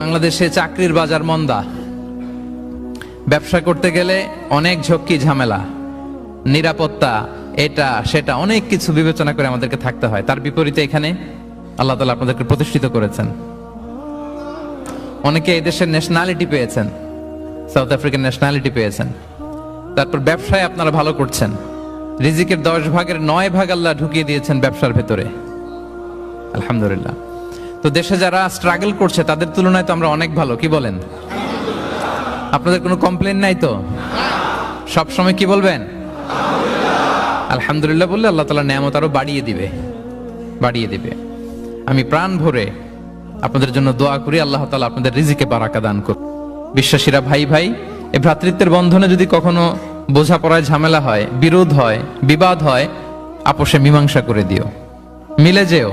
বাংলাদেশে চাকরির বাজার মন্দা, ব্যবসা করতে গেলে অনেক ঝক্কি ঝামেলা, নিরাপত্তা, এটা সেটা অনেক কিছু বিবেচনা করে আমাদেরকে থাকতে হয়। তার বিপরীতে এখানে আল্লাহ তাআলা আপনাদেরকে প্রতিষ্ঠিত করেছেন। অনেকে এই দেশের ন্যাশনালিটি পেয়েছেন, সাউথ আফ্রিকান ন্যাশনালিটি পেয়েছেন। তারপর ব্যবসায় আপনারা ভালো করছেন, রিজিকের 10 ভাগের 9 ভাগ আল্লাহ ঢুকিয়ে দিয়েছেন ব্যবসার ভেতরে, আলহামদুলিল্লাহ। তো দেশে যারা স্ট্রাগল করছে তাদের তুলনায় তো আমরা অনেক ভালো, কি বলেন? আপনাদের কোনো কমপ্লেন নাই তো? সব সময় কি বলবেন? আলহামদুলিল্লাহ বললে আল্লাহ তাআলা নিয়ামত আরো বাড়িয়ে দিবে। আমি প্রাণ ভরে আপনাদের জন্য দোয়া করি, আল্লাহ তাআলা আপনাদের রিজিকে বারাকা দান করুন। বিশ্বাসীরা ভাই ভাই, এই ভ্রাতৃত্বের বন্ধনে যদি কখনো বোঝাপড়ায় ঝামেলা হয়, বিরোধ হয়, বিবাদ হয়, আপোষে মীমাংসা করে দিও, মিলে যেও।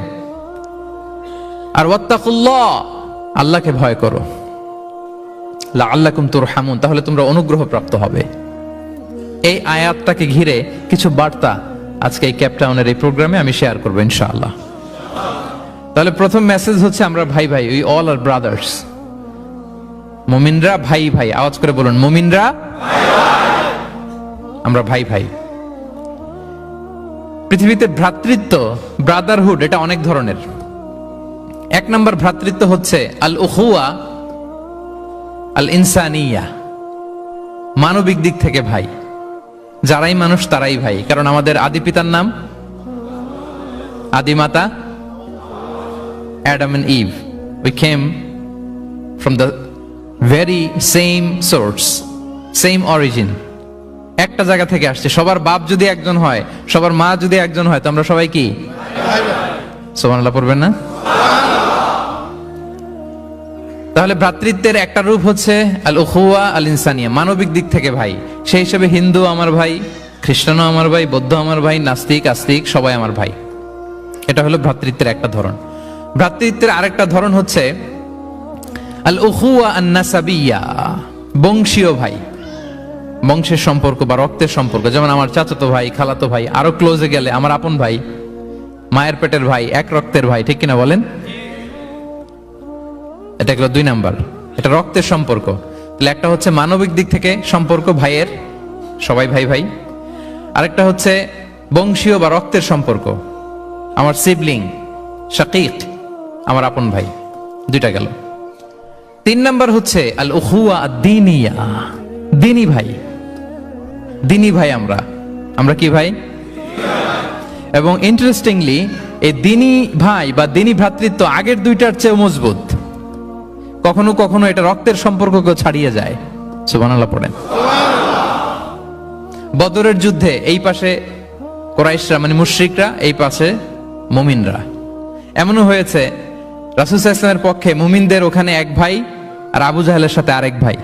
আর ওয়াত্তাকুল্লাহ, আল্লাহকে ভয় করো, লাআল্লাকুম তুরহামুন, তাহলে তোমরা অনুগ্রহ প্রাপ্ত হবে। এই আয়াতটাকে ঘিরে কিছু বার্তা আজকে এই ক্যাপটাউনের এই প্রোগ্রামে আমি শেয়ার করবো ইনশাআল্লাহ। তাহলে প্রথম মেসেজ হচ্ছে আমরা ভাই ভাই, উই অল আর ব্রাদার্স। মুমিনরা ভাই ভাই, আওয়াজ করে বলুন, মুমিনরা আমরা ভাই ভাই। পৃথিবীতে ভ্রাতৃত্ব, ব্রাদারহুড, এটা অনেক ধরনের। এক নম্বর ভ্রাতৃত্ব হচ্ছে আল উখুয়া আল ইনসানিয়া, মানবিক দিক থেকে ভাই। যারাই মানুষ তারাই ভাই, কারণ আমাদের আদি পিতার নাম, আদি মাতা Adam and Eve. We came from the very same source, same origin. একটা জায়গা থেকে আসছে। সবার বাপ যদি একজন হয়, সবার মা যদি একজন হয়, তো আমরা সবাই কি? সুবহানাল্লাহ পড়বেন না? তাহলে ভ্রাতৃত্বের একটা রূপ হচ্ছে আল উখুয়া আল ইনসানিয়া, মানবিক দিক থেকে ভাই। সেই হিসেবে হিন্দু আমার ভাই, খ্রিস্টানও আমার ভাই, বৌদ্ধ আমার ভাই, নাস্তিক আস্তিক সবাই আমার ভাই। এটা হলো ভ্রাতৃত্বের একটা ধরন। ভ্রাতৃত্বের আরেকটা ধরন হচ্ছে আল উখুয়া আন নাসাবিয়া, বংশীয় ভাই, বংশের সম্পর্ক বা রক্তের সম্পর্ক। যেমন আমার চাচাতো ভাই, খালাতো ভাই, আরো ক্লোজে গেলে আমার আপন ভাই, মায়ের পেটের ভাই, এক রক্তের ভাই, ঠিক কিনা বলেন? এটা গেল 2 নাম্বার, এটা রক্তের সম্পর্ক। তাহলে একটা হচ্ছে মানবিক দিক থেকে সম্পর্ক ভাইয়ের, সবাই ভাই ভাই। আরেকটা হচ্ছে বংশীয় বা রক্তের সম্পর্ক, আমার সিবলিং, শাকিক, আমার আপন ভাই, 2টা গেল। 3 নাম্বার হচ্ছে আল উখুয়া আদ-দীনিয়া, দ্বীনি ভাই। দ্বীনি ভাই আমরা কি ভাই? এবং ইন্টারেস্টিংলি এই দ্বীনি ভাই বা দ্বীনি ভ্রাতৃত্ব আগের 2টার চেয়ে মজবুত। কখনো কখনো এটা রক্তের সম্পর্ককে ছাড়িয়ে যায়। সুবহানাল্লাহ পড়েন। বদরের যুদ্ধে এই পাশে কুরাইশরা মানে মুশরিকরা, এই পাশে মুমিনরা। এমনও হয়েছে রাসূল সাল্লাল্লাহু আলাইহি ওয়াসাল্লামের পক্ষে মুমিনদের ওখানে এক ভাই, আর আবু জাহেলের সাথে আরেক ভাই,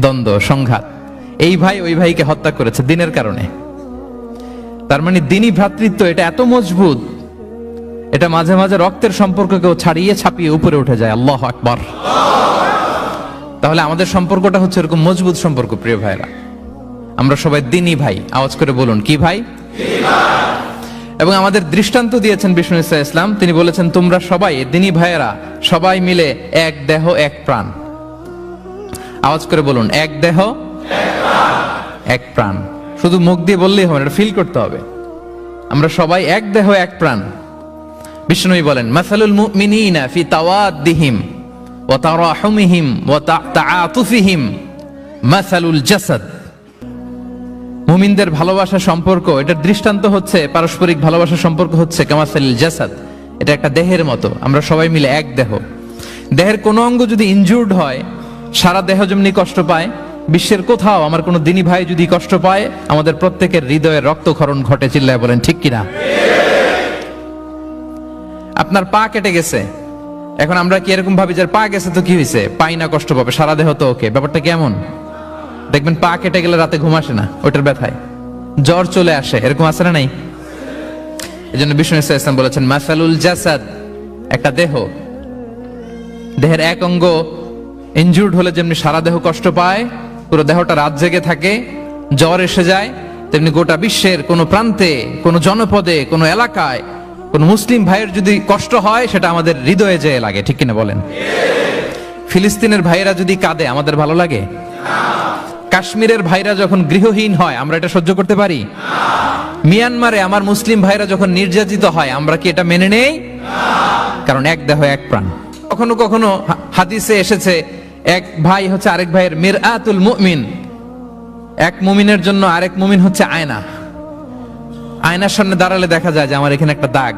দ্বন্দ্ব, সংঘাত। এই ভাই ওই ভাইকে হত্যা করেছে দ্বীনের কারণে। তার মানে দ্বীনি ভ্রাতৃত্ব এটা এত মজবুত, এটা মাঝে মাঝে রক্তের সম্পর্ককেও ছাড়িয়ে ছাপিয়ে উপরে উঠে যায়। আল্লাহু আকবার। তাহলে আমাদের সম্পর্কটা হচ্ছে এরকম মজবুত সম্পর্ক। প্রিয় ভাইরা, আমরা সবাই দ্বীনি ভাই। আওয়াজ করে বলুন, কি ভাই? এবং আমাদের দৃষ্টান্ত দিয়েছেন বিষ্ণু ইসলাম। তিনি বলেছেন, তোমরা সবাই দ্বীনি ভাইয়েরা সবাই মিলে এক দেহ এক প্রাণ। আওয়াজ করে বলুন, এক দেহ এক প্রাণ। শুধু মুখ দিয়ে বললেই হবে না, এটা ফিল করতে হবে। আমরা সবাই এক দেহ এক প্রাণ। বিষ্ণু বলেন, মাসালুল মুমিনিনা ফি তাওয়াদ্দিহিম ওয়া তারাহুমিহিম ওয়া তাআতুফিহিম মাসালুল জাসাদ। মুমিনদের ভালোবাসা সম্পর্ক, এটার দৃষ্টান্ত হচ্ছে, পারস্পরিক ভালোবাসা সম্পর্ক হচ্ছে কামাসালিল জাসাদ, এটা একটা দেহের মতো। আমরা সবাই মিলে এক দেহ। দেহের কোনো অঙ্গ যদি ইনজুর্ড হয়, সারা দেহ যেমনি কষ্ট পায়, বিশ্বের কোথাও আমার কোনো দ্বীনি ভাই যদি কষ্ট পায়, আমাদের প্রত্যেকের হৃদয়ে রক্তক্ষরণ ঘটে। চিল্লায় বলেন ঠিক কিনা? আপনার পা কেটে গেছে, এখন আমরা কি এরকম ভাবি যে পা গেছে তো কি হয়েছে, পাই না, কষ্ট পাবে, সারা দেহ তো ওকে। ব্যাপারটা কেমন? দেখবেন পা কেটে গেলে রাতে ঘুম আসে না, ওটার ব্যথায় জ্বর চলে আসে, এরকম আছে না নাই? এই জন্য বিষ্ণু ইসলাম বলেছেন, মাসালুল জাসাদ, একটা দেহ, দেহের এক অঙ্গ ইনজুর্ড হলে যেমনি সারা দেহ কষ্ট পায়, পুরো দেহটা রাত জেগে থাকে, জ্বর এসে যায়, তেমনি গোটা বিশ্বের কোনো প্রান্তে, কোনো জনপদে, কোনো এলাকায় কোন মুসলিম ভাইয়ের যদি কষ্ট হয়, সেটা আমাদের হৃদয়ে যেয়ে লাগে। ঠিক কিনা বলেন? ফিলিস্তিনের ভাইরা যদি কাঁদে আমাদের ভালো লাগে? কাশ্মীরের ভাইরা যখন গৃহহীন হয় আমরা এটা সহ্য করতে পারি? মিয়ানমারে আমার মুসলিম ভাইরা যখন নির্যাতিত হয় আমরা কি এটা মেনে নেই? কারণ এক দেহ এক প্রাণ। কখনো কখনো হাদিসে এসেছে এক ভাই হচ্ছে আরেক ভাইয়ের মিরআতুল মুমিন। এক মুমিনের জন্য আরেক মুমিন হচ্ছে আয়না। আয়নার সামনে দাঁড়ালে দেখা যায় যে আমার এখানে একটা দাগ,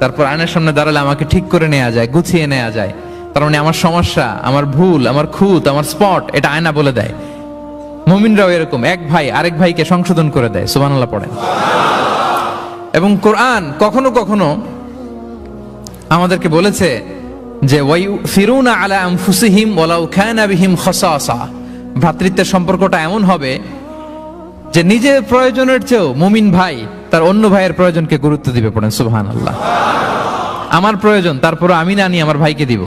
তারপর আয়নার সামনে দাঁড়ালে আমাকে ঠিক করে নেওয়া যায়, গুছিয়ে নেওয়া যায়। তার মানে আমার সমস্যা, আমার ভুল, আমার খুঁত, আমার স্পট এটা আয়না বলে দেয়। মুমিনরাও এরকম, এক ভাই আরেক ভাইকে সংশোধন করে দেয়। সুবহানাল্লাহ পড়েন। এবং কোরআন কখনো কখনো আমাদেরকে বলেছে যে ওয়ায়ুফিরুনা আলা আনফুসিহিম ওয়ালাউ কানা বিহিম খাসাসা। ভ্রাতৃত্বের সম্পর্কটা এমন হবে যে নিজের প্রয়োজনের চেয়েও মুমিন ভাই তার অন্য ভাইয়ের প্রয়োজনকে গুরুত্ব দিবে। পড়েন সুবহানাল্লাহ। আমার প্রয়োজন তারপর আমি না নিয়ে আমার ভাইকে দিব,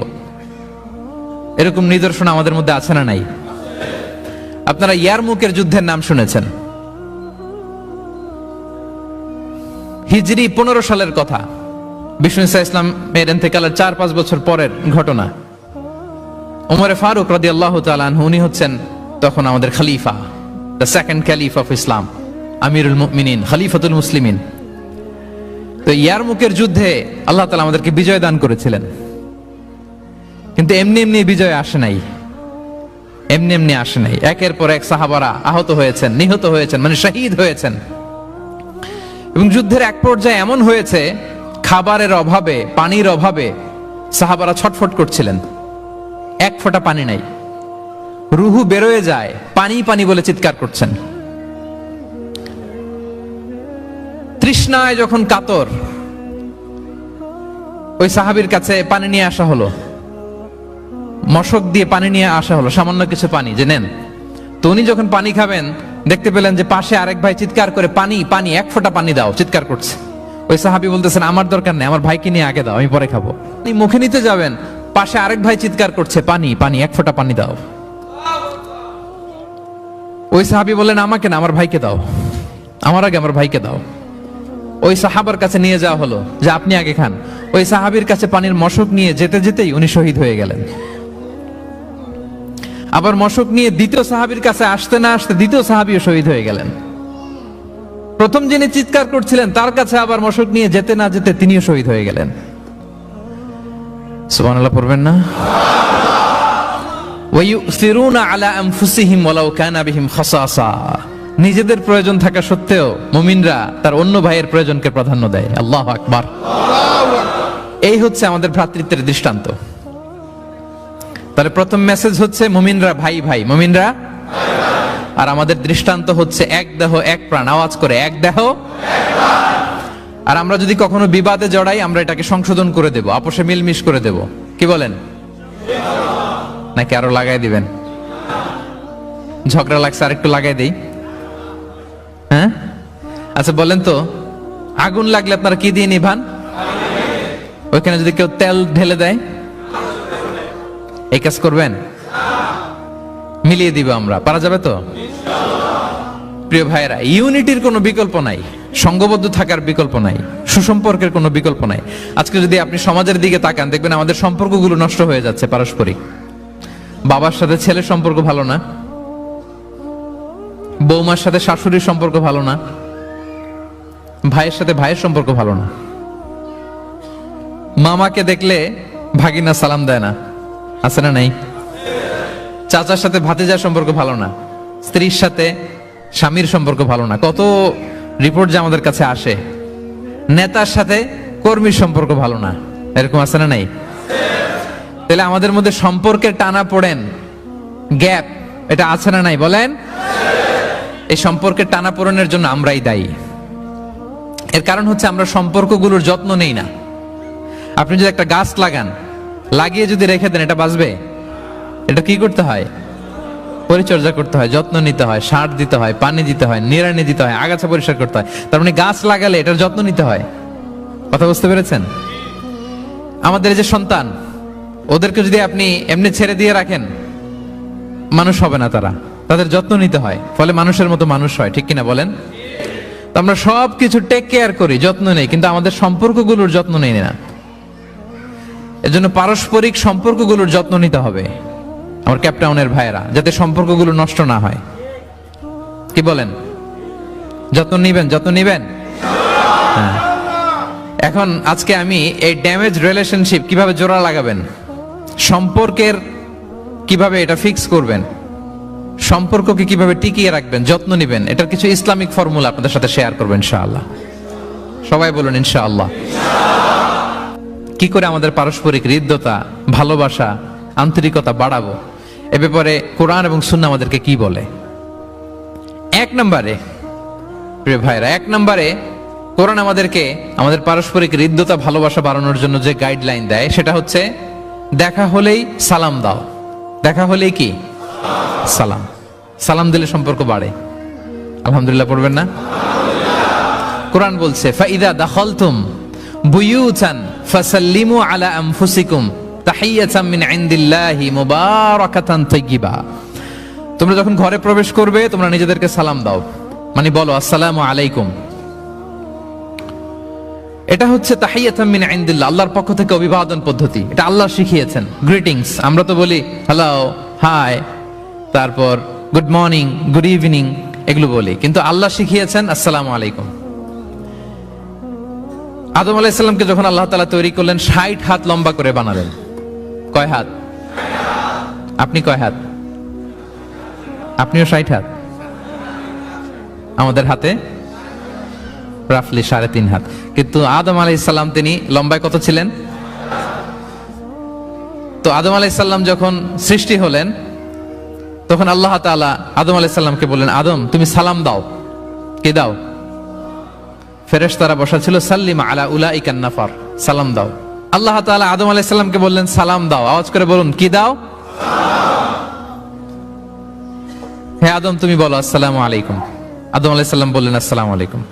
এরকম নিদর্শন আমাদের মধ্যে আছে না নাই? আপনারা ইয়ারমুকের যুদ্ধের নাম শুনেছেন, হিজরি 15 সালের কথা। বিষ্ণু ঈসা ইসলামের ইন্তেকালের 4-5 বছর পরের ঘটনা। ওমরে ফারুক রাদিয়াল্লাহু তাআলা আনহু উনি হচ্ছেন তখন আমাদের খলিফা, the second caliph of Islam, আমিরুল মুমিনিন, খলিফাতুল মুসলিমিন। তো ইয়ারমুকের যুদ্ধে আল্লাহ তাআলা আমাদেরকে বিজয় দান করেছিলেন, কিন্তু এমনি এমনি বিজয় আসে নাই, এমনি এমনি আসে নাই। একের পর এক সাহাবারা আহত হয়েছেন, নিহত হয়েছেন, মানে শহীদ হয়েছেন। এবং যুদ্ধের এক পর্যায়ে এমন হয়েছে খাবারের অভাবে, পানির অভাবে সাহাবারা ছটফট করছিলেন, এক ফোঁটা পানি নাই, রুহু বেরোয় যায়, পানি পানি বলে চিৎকার করছেন। তৃষ্ণায় যখন কাতর, ওই সাহাবীর কাছে পানি নিয়ে আসা হলো, মশক দিয়ে পানি নিয়ে আসা হলো, সামান্য কিছু পানি যে নেন। তো উনি যখন পানি খাবেন দেখতে পেলেন যে পাশে আরেক ভাই চিৎকার করে পানি পানি, এক ফোঁটা পানি দাও, চিৎকার করছে। ওই সাহাবী বলতেছেন আমার দরকার নেই, আমার ভাইকে নিয়ে আগে দাও, আমি পরে খাবো। আপনি মুখে নিতে যাবেন, পাশে আরেক ভাই চিৎকার করছে পানি পানি, এক ফোঁটা পানি দাও। ওই সাহাবী বললেন আমাকে না, আমার ভাইকে দাও, আমার আগে আমার ভাইকে দাও। ওই সাহাবার কাছে নিয়ে যাওয়া হলো যে আপনি আগে খান। ওই সাহাবীর কাছে পানির মশক নিয়ে যেতে যেতেই উনি শহীদ হয়ে গেলেন। আবার মশক নিয়ে দ্বিতীয় সাহাবীর কাছে আসতে না আসতে দ্বিতীয় সাহাবীও শহীদ হয়ে গেলেন। প্রথম যিনি চিৎকার করছিলেন তার কাছে আবার মশক নিয়ে যেতে না যেতে তিনিও শহীদ হয়ে গেলেন। সুবহানাল্লাহ পড়বেন না? ওয়ায়ুসিরুনা আলা আনফুসিহিম ওয়ালাউ কানা বিহিম খাসাসা। নিজেদের প্রয়োজন থাকা সত্ত্বেও মুমিনরা তার অন্য ভাইয়ের প্রয়োজনকে প্রাধান্য দেয়। আল্লাহু আকবার। এই হচ্ছে আমাদের ভ্রাতৃত্বের দৃষ্টান্ত। তাহলে প্রথম মেসেজ হচ্ছে মুমিনরা ভাই ভাই, মুমিনরা আর আমাদের দৃষ্টান্ত হচ্ছে এক দেহ এক প্রাণ। আওয়াজ করে এক দেহ এক প্রাণ। আর আমরা যদি কখনো বিবাদে জড়াই আমরা এটাকে সংশোধন করে দেব, আপোষে মিলমিশ করে দেব। কি বলেন? নাকি আরো লাগাই দিবেন? ঝগড়া লাগছে আর একটু লাগাই দেই? হ্যাঁ আচ্ছা বলেন তো, আগুন লাগলে আপনারা কি দিয়ে নিভান? ওইখানে যদি কেউ তেল ঢেলে দেয় এই কাজ করবেন? মিলিয়ে দিব আমরা, পারা যাবে তো? প্রিয় ভাইয়েরা, ইউনিটির কোনো বিকল্প নাই, সংঘবদ্ধ থাকার বিকল্প নাই, সুসম্পর্কের কোনো বিকল্প নাই। আজকে যদি আপনি সমাজের দিকে তাকান দেখবেন আমাদের সম্পর্কগুলো নষ্ট হয়ে যাচ্ছে পারস্পরিক। বাবার সাথে ছেলের সম্পর্ক ভালো না, বৌমার সাথে শাশুড়ির সম্পর্ক ভালো না, ভাইয়ের সাথে ভাইয়ের সম্পর্ক ভালো না, মামাকে দেখলে ভাগিনা সালাম দেয় না, আছে না নাই? চাচার সাথে ভাতিজার সম্পর্ক ভালো না, স্ত্রীর সাথে স্বামীর সম্পর্ক ভালো না। কত রিপোর্ট যে আমাদের কাছে আসে। নেতার সাথে কর্মীর সম্পর্ক ভালো না, এরকম আছে না নাই? তাহলে আমাদের মধ্যে সম্পর্কের টানা পড়েন, গ্যাপ, এটা আছে না নাই বলেন? এই সম্পর্কের টানা পড়েনের জন্য আমরাই দায়ী। এর কারণ হচ্ছে আমরা সম্পর্কগুলোর যত্ন নেই না। আপনি যদি একটা গাছ লাগান, লাগিয়ে যদি রেখে দেন এটা বাঁচবে? এটা কি করতে হয়? পরিচর্যা করতে হয়, যত্ন নিতে হয়, সার দিতে হয়, পানি দিতে হয়, নিড়ানি দিতে হয়, আগাছা পরিষ্কার করতে হয়। তার মানে গাছ লাগালে এটার যত্ন নিতে হয়। কথা বুঝতে পেরেছেন? আমাদের যে সন্তান, ওদেরকে যদি আপনি এমনি ছেড়ে দিয়ে রাখেন মানুষ হবে না, তারা, তাদের যত্ন নিতে হয়, ফলে মানুষের মতো মানুষ হয়। ঠিক কিনা বলেন? তো আমরা সব কিছু টেক কেয়ার করি, যত্ন নেই, কিন্তু আমাদের সম্পর্কগুলোর যত্ন নেই না। এজন্য পারস্পরিক সম্পর্কগুলোর যত্ন নিতে হবে আমার ক্যাপটাউনের ভাইয়েরা, যাতে সম্পর্কগুলো নষ্ট না হয়। কি বলেন? যত্ন নিবেন। হ্যাঁ। এখন আজকে আমি এই ড্যামেজ রিলেশনশিপ কিভাবে জোড়া লাগাবেন, সম্পর্কের কিভাবে এটা ফিক্স করবেন, সম্পর্ককে কিভাবে টিকিয়ে রাখবেন, যত্ন নিবেন, এটার কিছু ইসলামিক ফর্মুলা আপনাদের সাথে শেয়ার করবেন ইনশাআল্লাহ। সবাই বলুন ইনশাআল্লাহ। কি করে আমাদের পারস্পরিক হৃদ্যতা, ভালোবাসা, আন্তরিকতা বাড়াবো, এ ব্যাপারে কোরআন এবং সুন্নাহ আমাদেরকে কি বলে? এক নম্বরে প্রিয় ভাইরা, এক নম্বরে কোরআন আমাদেরকে আমাদের পারস্পরিক হৃদ্যতা, ভালোবাসা বাড়ানোর জন্য যে গাইডলাইন দেয় সেটা হচ্ছে দেখা হলেই সালাম দাও। দেখা হলেই কি? সালাম দিলে সম্পর্ক বাড়ে। আলহামদুলিল্লাহ পড়বেন না? কোরআন বলছে ফাইদা দাখালতুম বুয়ুতান ফাসাল্লিমু আলা আনফুসিকুম তাহিয়াতাম মিন ইনদিল্লাহি মুবারাকাতান তাইয়্যিবা। তোমরা যখন ঘরে প্রবেশ করবে তোমরা নিজেদেরকে সালাম দাও, মানে বলো আসসালামু আলাইকুম। এটা হচ্ছে তাহিয়াতাম মিন ইনদিল্লাহ, আল্লাহর পক্ষ থেকে অভিবাদন পদ্ধতি। এটা আল্লাহ শিখিয়েছেন। গ্রিটিংস আমরা তো বলি হ্যালো, হাই, তারপর গুড মর্নিং, গুড ইভিনিং, এগুলো বলি, কিন্তু আল্লাহ শিখিয়েছেন আসসালামু আলাইকুম। আদম আলাইহিস সালামকে যখন আল্লাহ তাআলা তৈরি করলেন 60 হাত লম্বা করে বানালেন। কয় হাত? আপনি কয় হাত? আপনিও 60 হাত। আমাদের হাতে রাফলি 3.5 হাত, কিন্তু আদম আলাইহিস সালাম তিনি লম্বায় কত ছিলেন? তো আদম আলাইহিস সালাম যখন সৃষ্টি হলেন তখন আল্লাহ তাআলা আদম আলাইহিস সালামকে বললেন, আদম তুমি সালাম দাও। কি দাও? ফেরেশতারা বসা ছিল, সাল্লিম আলা উলাইকান নাফার, সালাম দাও। আল্লাহ তাআলা আদম আলাইহিস সালামকে বললেন সালাম দাও। আওয়াজ করে বলুন, কি দাও? হে আদম তুমি বলো আসসালামু আলাইকুম। আদম আলাইহিস সালাম বললেন আসসালামু আলাইকুম।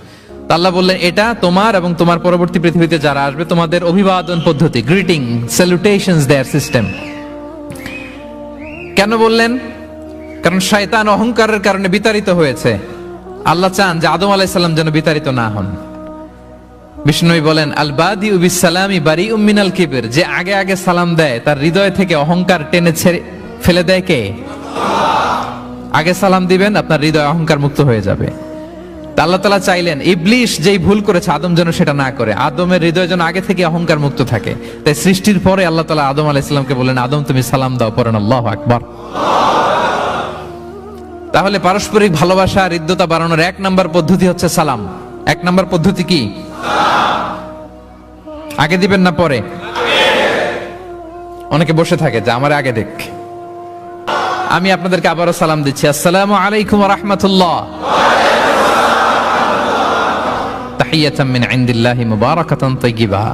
আল্লাহ বললেন এটা তোমার এবং তোমার পরবর্তী পৃথিবীতে যারা আসবে তোমাদের অভিবাদন পদ্ধতি, গ্রিটিং, স্যালুটেশনস দেয়ার সিস্টেম। কেন বললেন? কারণ শয়তান অহংকারের কারণে বিতাড়িত হয়েছে। আল্লাহ চান যে আদম আলাইহিস সালাম যেন বিতাড়িত না হন। বিষ্ণু বলেন আল বাদিউ বিস সালামি বারিউম মিনাল কিবর, যে আগে আগে সালাম দেয় তার হৃদয় থেকে অহংকার টেনে ছেড়ে ফেলে দেয় কে? আগে সালাম দিবেন, আপনার হৃদয় অহংকার মুক্ত হয়ে যাবে। আল্লাহ তাআলা চাইলেন ইবলিশ যেই ভুল করেছে আদম যেন সেটা না করে, আদমের হৃদয় যেন আগে থেকে অহংকার মুক্ত থাকে। তাই সৃষ্টির পরে আল্লাহ তাআলা আদম আলাইহিস সালামকে বললেন আদম তুমি সালাম দাও, পড়েন আল্লাহু আকবার। তাহলে পারস্পরিক ভালোবাসা, হৃদ্যতা বাড়ানোর 1 নম্বর পদ্ধতি হচ্ছে সালাম। 1 নম্বর পদ্ধতি কি? আগে দিবেন না পরে? অনেকে বসে থাকে যে আমার আগে দেখ। আমি আপনাদেরকে আবারও সালাম দিচ্ছি, আসসালামু আলাইকুম ওয়া রাহমাতুল্লাহ। তাহিয়াতাম মিন ইনদিল্লাহি মুবারাকাতান তাইয়্যিবা,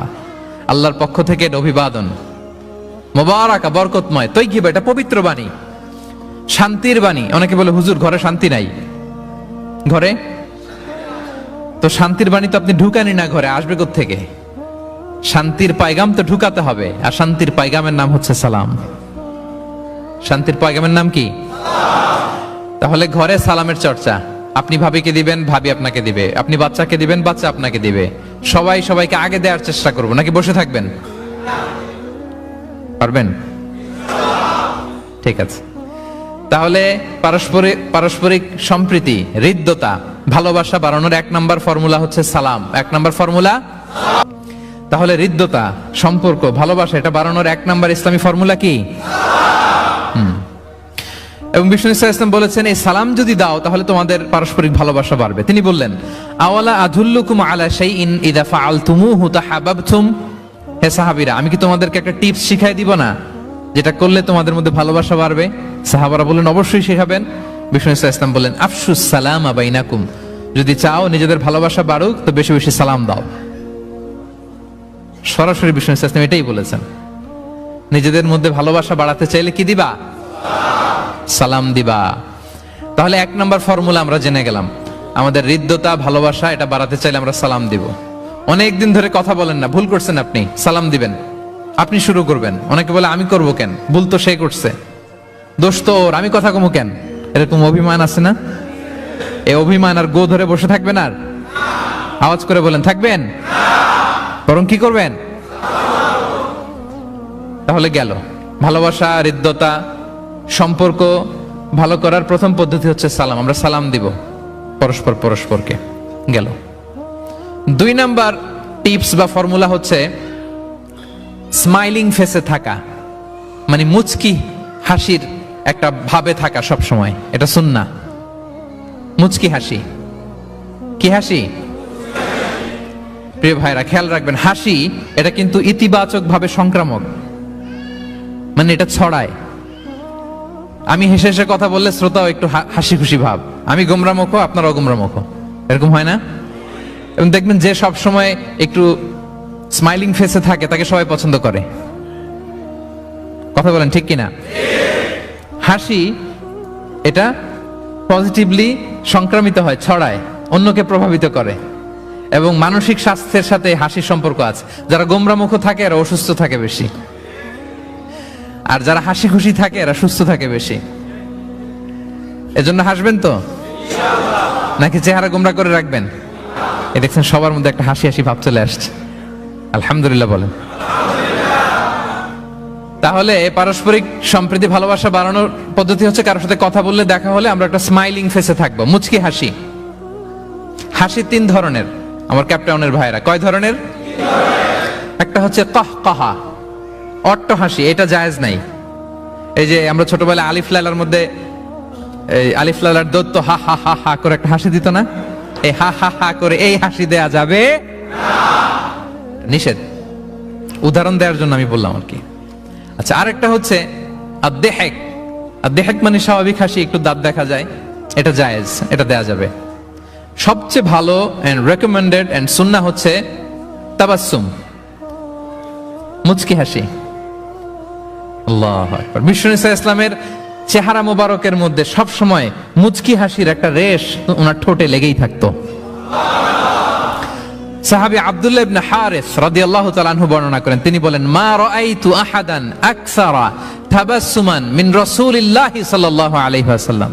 আল্লাহর পক্ষ থেকে অভিবাদন, মুবারাকা বরকতময়, তাইয়্যিবা এটা পবিত্র বাণী, শান্তির বাণী। অনেকে বলে হুজুর ঘরে শান্তি নাই। ঘরে তো শান্তির বাণী তো আপনি ঢুকানি না, ঘরে আসবে কোত্থেকে? শান্তির পায়গাম তো ঢুকাতে হবে, আর শান্তির পায়গামের নাম হচ্ছে সালাম। শান্তির পায়গামের নাম কি? তাহলে ঘরে সালামের চর্চা। আপনি ভাবিকে দিবেন, ভাবি আপনাকে দিবে। আপনি বাচ্চাকে দিবেন, বাচ্চা আপনাকে দিবে। সবাই সবাইকে আগে দেওয়ার চেষ্টা করবো, নাকি বসে থাকবেন? পারবেন? ঠিক আছে। তাহলে পারস্পরিক সম্প্রীতি, হৃদ্যতা, ভালোবাসা বাড়ানোর 1 নম্বর ফর্মুলা হচ্ছে সালাম। 1 নম্বর ফর্মুলা। তাহলে হৃদ্যতা, সম্পর্ক, ভালোবাসা এটা বাড়ানোর 1 নম্বর ইসলামী ফর্মুলা কি? এবং বিষ্ণু ইসা ইসলাম বলেছেন এই সালাম যদি দাও তাহলে তোমাদের পারস্পরিক ভালোবাসা বাড়বে। তিনি বললেন আওয়ালা আদুল্লুকুম আলা শাইইন ইযা ফাআলতুমুহু তাহাব্বাবতুম। হে সাহাবীরা, আমি কি তোমাদেরকে একটা টিপস শিখাই দিব না যেটা করলে তোমাদের মধ্যে ভালোবাসা বাড়বে? সাহাবারা বললেন অবশ্যই শেখাবেন। বিষ্ণু ইসা ইসলাম বললেন আফশুস সালামা বাইনাকুম, যদি চাও নিজেদের ভালোবাসা বাড়ুক তো বেশি বেশি সালাম দাও। সরাসরি বিষ্ণু ইসা ইসলাম এটাই বলেছেন। নিজেদের মধ্যে ভালোবাসা বাড়াতে চাইলে কি দিবা? সালাম দিবা। তাহলে 1 নম্বর ফর্মুলা আমরা জেনে গেলাম। আমাদের হৃদ্যতা, ভালোবাসা এটা বাড়াতে চাইলে আমরা সালাম দিব। অনেকদিন ধরে কথা বলেন না, ভুল করছেন আপনি, সালাম দিবেন। আপনি শুরু করবেন। অনেকে বলে আমি করব কেন, ভুল তো সে করছে, দোষ তো ওর, আমি কথা কমু কেন? এরকম অভিমান আছে না? এই অভিমান আর গো ধরে বসে থাকবেন? আর আওয়াজ করে বলেন থাকবেন? বরং কি করবেন? তাহলে গেল। ভালোবাসা, হৃদ্যতা, সম্পর্ক ভালো করার প্রথম পদ্ধতি হচ্ছে সালাম। আমরা সালাম দিব পরস্পর পরস্পরকে, গেল। 2 নাম্বার টিপস বা ফর্মুলা হচ্ছে স্মাইলিং ফেসে থাকা, মানে মুচকি হাসির একটা ভাবে থাকা সব সময়। এটা সুন্নাহ। মুচকি হাসি, কি হাসি? প্রিয় ভাইরা খেয়াল রাখবেন, হাসি এটা কিন্তু ইতিবাচক ভাবে সংক্রামক, মানে এটা ছড়ায়। আমি হেসে হেসে কথা বললে শ্রোতাও একটু হাসি খুশি ভাব, আমি গোমরামুখ, আপনারাও গোমরামুখ, এরকম হয় না? এবং দেখবেন যে সব সময় একটু স্মাইলিং ফেসে থাকে তাকে সবাই পছন্দ করে। কথা বলেন ঠিক কিনা? হাসি এটা পজিটিভলি সংক্রামিত হয়, ছড়ায়, অন্যকে প্রভাবিত করে, এবং মানসিক স্বাস্থ্যের সাথে হাসির সম্পর্ক আছে। যারা গোমরামুখ থাকে এরা অসুস্থ থাকে বেশি, আর যারা হাসি খুশি থাকে এরা সুস্থ থাকে বেশি। এজন্য হাসবেন তো, নাকি চেহারা গোমরা করে রাখবেন? এ দেখছেন সবার মধ্যে একটা হাসি হাসি ভাব চলে আসছে, আলহামদুলিল্লাহ বলেন। তাহলে পারস্পরিক সম্প্রীতি, ভালোবাসা বাড়ানোর পদ্ধতি হচ্ছে কারোর সাথে কথা বললে, দেখা হলে আমরা একটা স্মাইলিং ফেসে থাকবো, মুচকি হাসি। হাসি 3 ধরনের আমার ক্যাপটাউনের ভাইরা। কয় ধরনের? একটা হচ্ছে কাহকাহা, অট্ট হাসি, এটা জায়েজ নাই। এই যে আমরা ছোটবেলায় আলিফ লালার মধ্যে, এই আলিফ লালার দত্ত হা হা হা হা করে একটা হাসি দিত না? এই হা হা হা করে এই হাসি দেয়া যাবে না, নিষেধ। উদাহরণ দেওয়ার জন্য আমি বললাম আর কি। আচ্ছা, আরেকটা হচ্ছে আদ-দেহেক। আদ-দেহেক মানে স্বাভাবিক হাসি, একটু দাঁত দেখা যায়, এটা জায়েজ, এটা দেয়া যাবে। সবচেয়ে ভালো এন্ড রেকমেন্ডেড এন্ড সুন্নাহ হচ্ছে তাবাসসুম, মুচকি হাসি। আল্লাহু আকবার। বিষ্ণু ইসলামের চেহারা মোবারকের মধ্যে সব সময় মুচকি হাসির একটা রেশ ওনার ঠোঁটে লেগেই থাকতো। সাহাবী আব্দুল্লাহ ইবনে হারিস রাদিয়াল্লাহু তাআলা আনহু বর্ণনা করেন, তিনি বলেন, মা রাআইতু আহাদান আকসারা তাবাসসুমান মিন রাসূলিল্লাহি সাল্লাল্লাহু আলাইহি ওয়াসাল্লাম।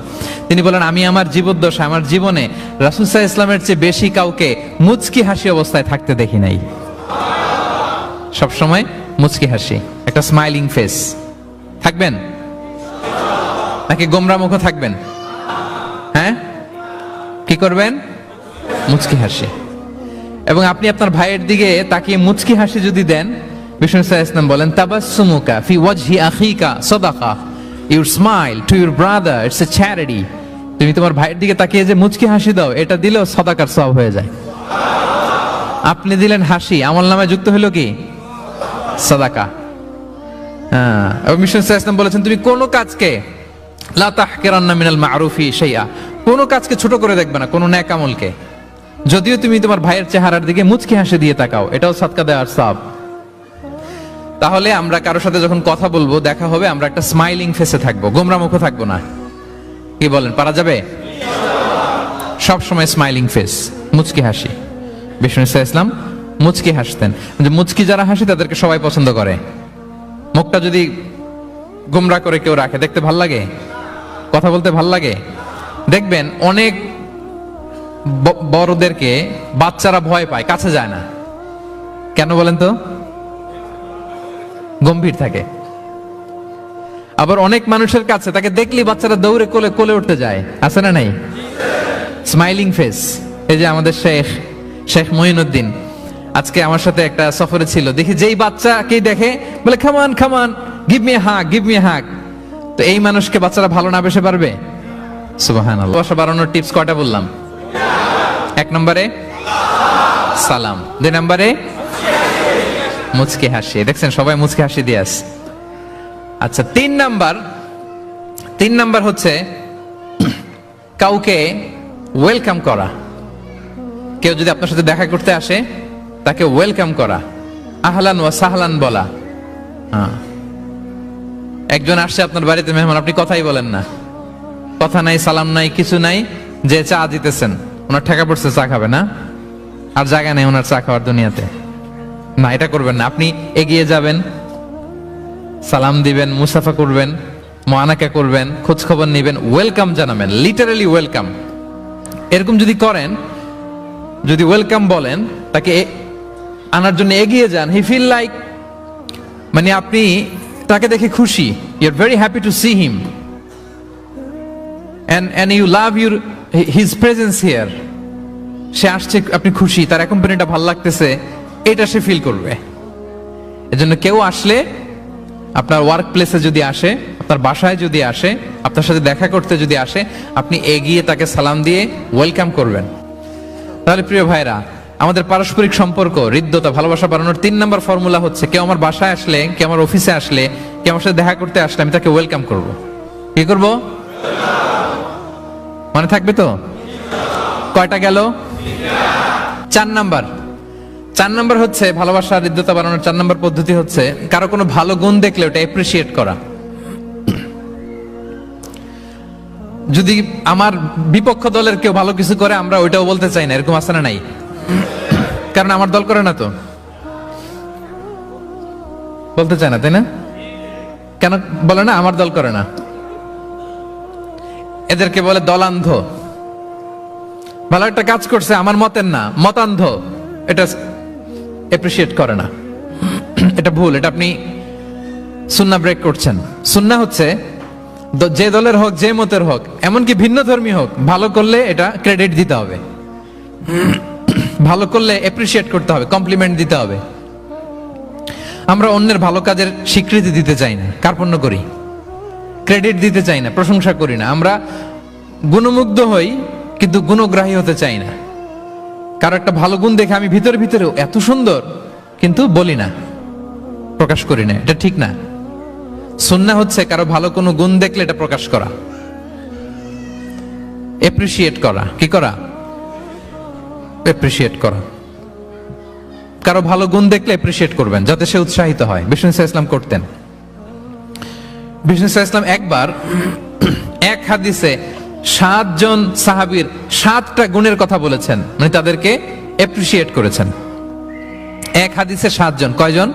তিনি বলেন, আমি আমার জীবদ্দশায়, আমার জীবনে রাসূল সাল্লাল্লাহু আলাইহি ওয়াসাল্লামের চেয়ে বেশি কাউকে মুচকি হাসি অবস্থায় থাকতে দেখি নাই। সব সময় মুচকি হাসি, একটা স্মাইলিং ফেস থাকবেন, নাকি গোমরা মুখ থাকবেন? হ্যাঁ, কি করবেন? মুচকি হাসি। এবং আপনি আপনার ভাইয়ের দিকে তাকিয়ে মুচকি হাসি যদি দেন, বিষ্ণু সাল্লাল্লাহু আলাইহি ওয়াসাল্লাম বলেন, তাবাসসুমুকা ফি ওয়াজহি আখিকা সাদাকা, your smile to your brother it's a charity. তুমি তোমার ভাইয়ের দিকে তাকিয়ে যে মুচকি হাসি দাও, এটা দিলেও সাদাকার সওয়াব হয়ে যায়। আপনি দিলেন হাসি, আমলনামায় যুক্ত হলো কি? সাদাকা। হ্যাঁ, এবং বিষ্ণু সাল্লাল্লাহু আলাইহি ওয়াসাল্লাম বলেছেন, তুমি কোন কাজকে লা তাহকিরান্না মিনাল মা'রুফি শাইআ, কোন কাজকে ছোট করে দেখবে না, কোন নেক আমলকে। যদিও তুমি তোমার ভাইয়ের চেহারার দিকে মুচকি হাসি দিয়ে তাকাও, এটাও সাদকা দেওয়ার সওয়াব। তাহলে আমরা কারোর সাথে যখন কথা বলবো, দেখা হবে, আমরা একটা স্মাইলিং ফেসে থাকবো, গোমরা মুখ থাকবো না। কি বলেন, পারা যাবে? সব সময় স্মাইলিং ফেস, মুচকি হাসি। বিষ্ণু ইসলাম মুচকি হাসতেন, যে মুচকি যারা হাসি তাদেরকে সবাই পছন্দ করে। মুখটা যদি গোমরা করে কেউ রাখে, দেখতে ভাল লাগে, কথা বলতে ভাল লাগে। দেখবেন অনেক বড়দেরকে বাচ্চারা ভয় পায়, কাছে যায় না। কেন বলেন তো? গম্ভীর থাকে। আবার অনেক মানুষের কাছে তাকে দেখলে বাচ্চারা দৌড়ে কোলে কোলে উঠতে যায়, আছে না নাই? Smiling face. এই যে আমাদের শেখ মঈনুদ্দিন আজকে আমার সাথে একটা সফরে ছিল, দেখি যেই বাচ্চাকেই দেখে বলে, come on come on, give me hug, give me hug. তো এই মানুষকে বাচ্চারা ভালো না বেসে পারবে? সুবহানাল্লাহ। ভালোবাসা বাড়ানোর টিপস কয়টা বললাম? 1 নম্বরে সালাম, 2 নম্বরে মুচকি হাসি। দেখছেন সবাই মুচকি হাসি দিয়ে আছে। আচ্ছা, 3 নাম্বার হচ্ছে কাউকে ওয়েলকাম করা। কেউ যদি আপনার সাথে দেখা করতে আসে, তাকে ওয়েলকাম করা, আহলান ওয়া সাহলান বলা। একজন আসছে আপনার বাড়িতে মেহমান, আপনি কথাই বলেন না, কথা নাই, সালাম নাই, কিছু নাই, যে চা দিতেছেন, ওনার ঠেকা পড়ছে, চা খাবে না, আর জায়গা নেই ওনার চা খাওয়ার দুনিয়াতে। না, এটা করবেন না। আপনি এগিয়ে যাবেন, সালাম দিবেন, মুসাফা করবেন, মুআনাকা করবেন, খোঁজ খবর নেবেন, ওয়েলকাম জানাবেন, লিটারালি ওয়েলকাম। এরকম যদি করেন, যদি ওয়েলকাম বলেন, তাকে আনার জন্য এগিয়ে যান, হি ফিল লাইক, মানে আপনি তাকে দেখে খুশি, you are very happy to see him, and you love his presence here. সে আসছে, আপনি খুশি, তার কোম্পানিটা ভালো লাগতেছে, এটা সে ফিল করবে। এজন্য কেউ আসলে, আপনার ওয়ার্ক প্লেসে যদি আসে, আপনার বাসায় যদি আসে, আপনার সাথে দেখা করতে যদি আসে, আপনি এগিয়ে তাকে সালাম দিয়ে ওয়েলকাম করবেন। তাহলে প্রিয় ভাইরা, আমাদের পারস্পরিক সম্পর্ক, হৃদ্যতা, ভালোবাসা বাড়ানোর 3 নম্বর ফর্মুলা হচ্ছে, কেউ আমার বাসায় আসলে, কেউ আমার অফিসে আসলে, কেউ আমার সাথে দেখা করতে আসলে, আমি তাকে ওয়েলকাম করব। কি করব? মনে থাকবে তো? কয়টা গেল? 4 নাম্বার হচ্ছে ভালোবাসা, হৃদ্যতা বাড়ানোর 4 নম্বর পদ্ধতি হচ্ছে, কারো কোনো ভালো গুণ দেখলে ওটা অ্যাপ্রিসিয়েট করা। যদি আমার বিপক্ষ দলের কেউ ভালো কিছু করে, আমরা ওইটাও বলতে চাই না, এরকম আছে না নাই? কারণ আমার দল করে না, তো বলতে চায় না, তাই না? কেন বলে না? আমার দল করে না। এদেরকে বলে দলান্ধ। ভালো একটা কাজ করছে, আমার মতের না, মতান্ধ, এটা অ্যাপ্রিসিয়েট করে না। এটা ভুল, এটা আপনি সুন্নাহ ব্রেক করছেন। সুন্নাহ হচ্ছে যে দলের হোক, যে মতের হোক, এমনকি ভিন্ন ধর্মী হোক, ভালো করলে এটা ক্রেডিট দিতে হবে, ভালো করলে অ্যাপ্রিসিয়েট করতে হবে, কমপ্লিমেন্ট দিতে হবে। আমরা অন্যের ভালো কাজের স্বীকৃতি দিতে চাই না, কার্পণ্য করি, ক্রেডিট দিতে চাই না, প্রশংসা করি না। আমরা গুণমুগ্ধ হই কিন্তু গুণগ্রাহী হতে চাই না। কারো একটা ভালো গুণ দেখে আমি ভিতরে ভিতরে এত সুন্দর, কিন্তু বলি না, প্রকাশ করি না, এটা ঠিক না। সুন্নাহ হচ্ছে কারো ভালো কোনো গুণ দেখলে এটা প্রকাশ করা, এপ্রিসিয়েট করা। কি করা? এপ্রিসিয়েট করা। কারো ভালো গুণ দেখলে এপ্রিসিয়েট করবেন, যাতে সে উৎসাহিত হয়। বিষ্ণু ইসলাম করতেন। বিষ্ণু ইসলাম একবার এক হাদিসে 7 জন সাহাবীর 7টা গুণের কথা বলেছেন, মানে তাদেরকে এপ্রিসিয়েট করেছেন। এক হাদিসে 7 জন। কয়জন?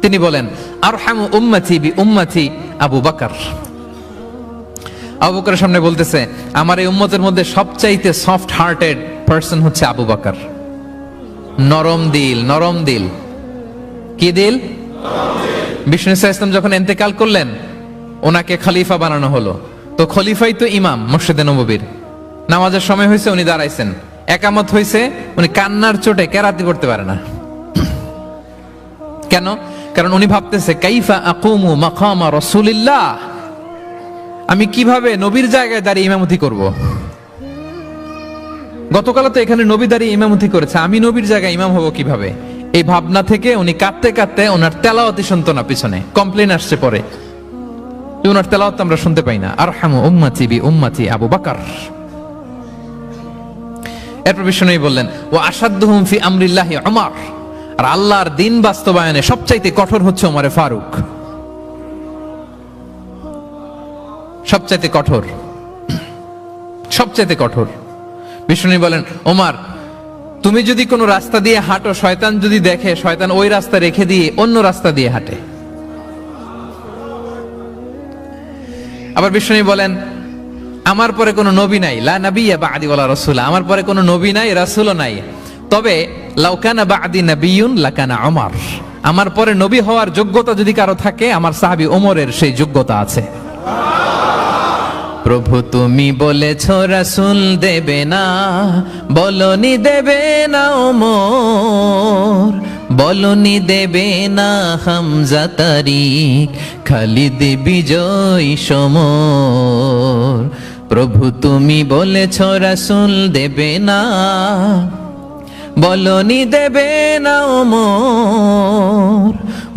তিনি বলেন, আরহামু উম্মতি বি উম্মতি আবু বকর। আবু বকরের সামনে বলতেছে, আমার এই উম্মতের মধ্যে সবচাইতে সফট হার্টেড পারসন হচ্ছে আবু বকর। নরম দিল, নরম দিল। কি দিল? বিষ্ণু ইসলাম যখন ইন্তেকাল করলেন, ওনাকে খলিফা বানানো হলো। তো খলিফাই তো ইমাম মসজিদে নববীর। নামাজের সময় হয়েছে, উনি দাঁড়াইছেন। একামত হয়েছে, উনি কান্নার চোটে কেরাতি করতে পারে না। কেন? কারণ উনি ভাবতেছে, কাইফা আকুমু মাকামা রাসূলিল্লাহ, আমি কিভাবে নবীর জায়গায় দাঁড়িয়ে ইমামতি করব। গতকাল তো এখানে নবী দাঁড়িয়ে ইমামতি করেছে, আমি নবীর জায়গায় ইমাম হব কিভাবে? এই ভাবনা থেকে উনি কাঁদতে কাঁদতে ওনার তেলাওয়াতই শুনতো না। পিছনে কমপ্লেন আসছে পরে, ওনার তেলাওয়াত আমরা শুনতে পাই না। আরহামু উম্মতি বি উম্মতি আবু বকর। এরপর বিষ্ণু বললেন, ওয়া আশাদ্দুহুম ফি আমরিল্লাহি উমর। আর আল্লাহর দিন বাস্তবায়নে সবচাইতে কঠোর হচ্ছে ওমরে ফারুক। সবচাইতে কঠোর, সবচাইতে কঠোর। বিষ্ণু বলেন, ওমর, তুমি যদি কোনো রাস্তা দিয়ে হাঁটো, শয়তান যদি দেখে, শয়তান ওই রাস্তা রেখে দিয়ে অন্য রাস্তা দিয়ে হাঁটে। আবার বিষ্ণু বলেন, আমার পরে কোনো নবী নাই, লা নাবিয়্যা বা'দি ওয়ালা রাসূল, আমার পরে কোনো নবী নাই, রাসূলও নাই। তবে লাউ কানা বা'দি নাবিয়্যুন লাকানা ওমর, আমার পরে নবী হওয়ার যোগ্যতা যদি কারো থাকে, আমার সাহাবী ওমরের সেই যোগ্যতা আছে। প্রভু তুমি বলেছ রাসূল দেবে না, বলনি দেবে না ওমর, বলনি দেবে না হামজা তারিক, খালিদ বিজয় সমর। প্রভু তুমি বলেছ রাসূল দেবে না, বলনি দেবে না ওমর,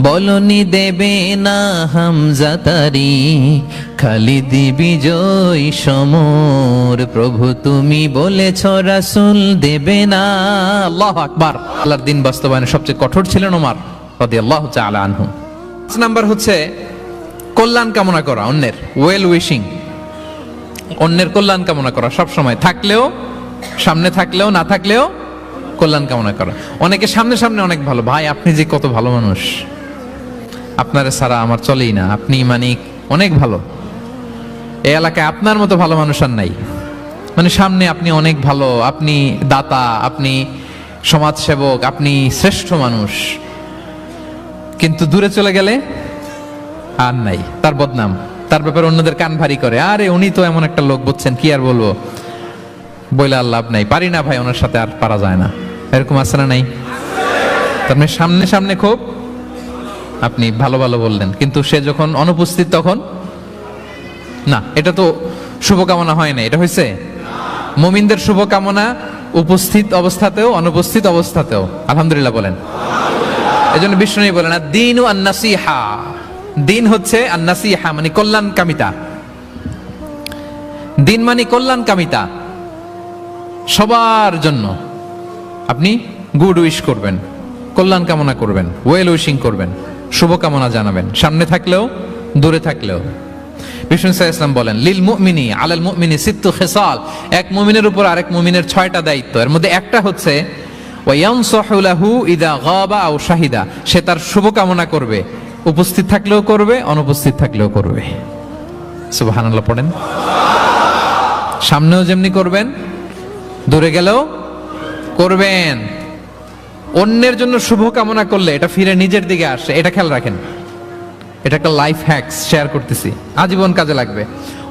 বলনি দেবে না হামজা তারিক, খালিদ বিজয় সমর। প্রভু তুমি বলেছ রাসূল দেবে না। আল্লাহু আকবার। আল্লাহর দিন বাস্তবায়নে সবচেয়ে কঠোর ছিলেন ওমর রাদিয়াল্লাহু তাআলা আনহু। 5 নাম্বার হচ্ছে কল্যাণ কামনা করা, অন্যের ওয়েল উইশিং, অন্যের কল্যাণ কামনা করা সব সময়, থাকলেও, সামনে থাকলেও, না থাকলেও কল্যাণ কামনা করা। অনেকে সামনে সামনে অনেক ভালো, ভাই আপনি যে কত ভালো মানুষ, আপনার ছাড়া আমার চলেই না, আপনি মানে অনেক ভালো, এই এলাকায় আপনার মতো ভালো মানুষ আর নাই। মানে সামনে আপনি অনেক ভালো, আপনি দাতা, আপনি সমাজসেবক, আপনি শ্রেষ্ঠ মানুষ, কিন্তু দূরে চলে গেলে আর নাই, তার বদনাম, তার ব্যাপারে অন্যদের কান ভারী করে, আরে উনি তো এমন একটা লোক, বুঝছেন, কি আর বলবো, বইলে আর লাভ নাই, পারি না ভাই, ওনার সাথে আর পারা যায় না, এরকম আছে না নাই? তার মানে সামনে সামনে খুব আপনি ভালো ভালো বললেন, কিন্তু সে যখন অনুপস্থিত তখন না। এটা তো শুভকামনা হয় না, এটা হয়েছে মুমিনদের শুভকামনা উপস্থিত অবস্থাতেও অনুপস্থিত অবস্থাতেও। আলহামদুলিল্লাহ বলেন। এজন্য বিষ্ণু বলেন দ্বীনু আন-নাসিহা, দিন হচ্ছে আন-নাসিহা মানে কল্যাণ কামিতা, দিন মানে কল্যাণ কামিতা, সবার জন্য আপনি গুড উইশ করবেন, কল্যাণ কামনা করবেন, ওয়েল উইশিং করবেন, শুভকামনা জানাবেন, সামনে থাকলেও দূরে থাকলেও। বিষ্ণু সাল্লাল্লাহু আলাইহি ওয়াসাল্লাম বলেন লিল মুমিনি আলাল মুমিনি সিত্তু খিসাল, এক মুমিনের উপর আরেক মুমিনের 6টা দায়িত্ব, এর মধ্যে একটা হচ্ছে ওয়া ইয়ানসাহু লাহু ইযা গাবা আও শাহিদা, সে তার শুভকামনা করবে, উপস্থিত থাকলেও করবে, অনুপস্থিত থাকলেও করবে। সুবহানাল্লাহ পড়েন। সামনেও যেমনি করবেন, দূরে গেলেও করবেন। অন্যের জন্য শুভকামনা করলে এটা ফিরে নিজের দিকে আসে, এটা খেয়াল রাখেন। এটা একটা লাইফ হ্যাকস শেয়ার করতেছি, আজীবন কাজে লাগবে।